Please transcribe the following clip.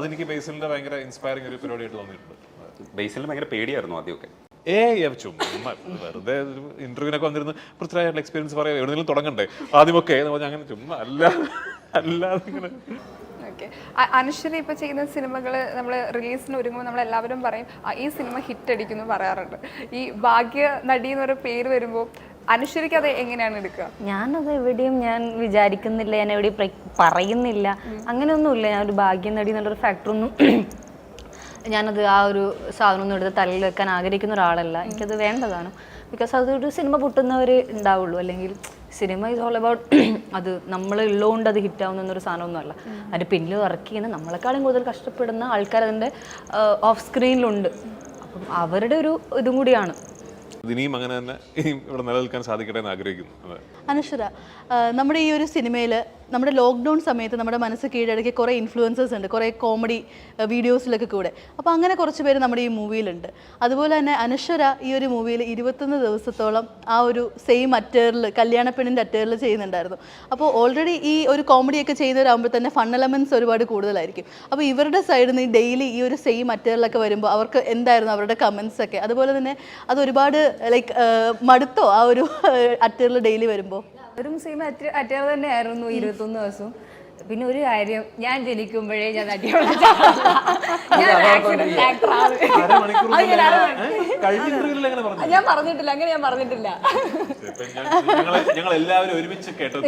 അതെനിക്ക് ബേസിലിന്റെ ഭയങ്കര ഇൻസ്പയറിംഗ് ഒരു പരിപാടിയായിട്ട് തോന്നിയിട്ടുണ്ട്. ബേസിലിന് ഭയങ്കര പേടിയായിരുന്നു ആദ്യമൊക്കെ. ചുമ്മാ വെറുതെ ഇന്റർവ്യൂവിനൊക്കെ വന്നിരുന്നു പൃഥ്വിരാജുള്ള എക്സ്പീരിയൻസ് പറയാം, എവിടെയെങ്കിലും തുടങ്ങണ്ടേ ആദ്യമൊക്കെ എന്ന് പറഞ്ഞാൽ അങ്ങനെ ചുമ്മാ അല്ലാതെ ഇങ്ങനെ. അനശ്വര ഇപ്പൊ ചെയ്യുന്ന സിനിമകൾ നമ്മൾ റിലീസിന് ഒരുങ്ങുമ്പോൾ നമ്മൾ എല്ലാവരും പറയും ഈ സിനിമ ഹിറ്റ് അടിക്കുന്നു പറയാറുണ്ട്. ഈ ഭാഗ്യ നടി എന്നൊരു പേര് വരുമ്പോൾ അനശ്വരയ്ക്ക് അത് എങ്ങനെയാണ് എടുക്കുക? ഞാനത് എവിടെയും ഞാൻ വിചാരിക്കുന്നില്ല, ഞാൻ എവിടെയും പറയുന്നില്ല, അങ്ങനെയൊന്നുമില്ല. ഞാനൊരു ഭാഗ്യ നടി എന്നുള്ളൊരു ഫാക്ടറൊന്നും ഞാനത് ആ ഒരു സാധനമൊന്നും എടുത്ത് തലയിൽ വെക്കാൻ ആഗ്രഹിക്കുന്ന ഒരാളല്ല. എനിക്കത് വേണ്ടതാണ്. ബിക്കോസ് അതൊരു സിനിമ പൊട്ടുന്നവർ ഉണ്ടാവുള്ളൂ. അല്ലെങ്കിൽ സിനിമ ഈസ് ഓൾ അബൌട്ട് അത് നമ്മളുള്ളതുകൊണ്ട് അത് ഹിറ്റാവുന്നൊരു സാധനമൊന്നുമല്ല. അതിൻ്റെ പിന്നിൽ വർക്ക് ചെയ്യുന്ന നമ്മളെക്കാളും കൂടുതൽ കഷ്ടപ്പെടുന്ന ആൾക്കാർ അതിൻ്റെ ഓഫ് സ്ക്രീനിലുണ്ട്. അപ്പം അവരുടെ ഒരു ഇതും കൂടിയാണ്. ഇനിയും അങ്ങനെ തന്നെ ഇവിടെ നിലനിൽക്കാൻ സാധിക്കട്ടെ എന്ന് ആഗ്രഹിക്കുന്നു. അനശ്വര, നമ്മുടെ ഈ ഒരു സിനിമയിൽ നമ്മുടെ ലോക്ക്ഡൗൺ സമയത്ത് നമ്മുടെ മനസ്സ് കീഴടക്കിയ കുറേ ഇൻഫ്ലുവൻസേഴ്സ് ഉണ്ട്, കുറേ കോമഡി വീഡിയോസിലൊക്കെ കൂടെ. അപ്പോൾ അങ്ങനെ കുറച്ച് പേര് നമ്മുടെ ഈ മൂവിയിലുണ്ട്. അതുപോലെ തന്നെ അനശ്വര ഈ ഒരു മൂവിയിൽ 21 ദിവസത്തോളം ആ ഒരു സെയിം അറ്റേറിൽ, കല്യാണപ്പെണ്ണിൻ്റെ അറ്റേറിൽ ചെയ്യുന്നുണ്ടായിരുന്നു. അപ്പോൾ ഓൾറെഡി ഈ ഒരു കോമഡിയൊക്കെ ചെയ്യുന്നവരാകുമ്പോൾ തന്നെ ഫൺ എലമെൻറ്റ്സ് ഒരുപാട് കൂടുതലായിരിക്കും. അപ്പോൾ ഇവരുടെ സൈഡിൽ നിന്ന് ഡെയിലി ഈ ഒരു സെയിം അറ്റേറിലൊക്കെ വരുമ്പോൾ അവർക്ക് എന്തായിരുന്നു അവരുടെ കമൻസ് ഒക്കെ? അതുപോലെ തന്നെ അത് ഒരുപാട് ലൈക്ക് മടുത്തോ ആ ഒരു അറ്റേറിൽ ഡെയിലി വരുമ്പോൾ? അവരും സെയിം അറ്റേർ തന്നെയായിരുന്നു 21 ദിവസവും. പിന്നെ ഒരു കാര്യം, ഞാൻ ജനിക്കുമ്പോഴേ ഞാൻ ഞാൻ പറഞ്ഞിട്ടില്ല, അങ്ങനെ ഞാൻ പറഞ്ഞിട്ടില്ല. ഞങ്ങൾ എല്ലാവരും ഒരുമിച്ച് കേട്ടോ.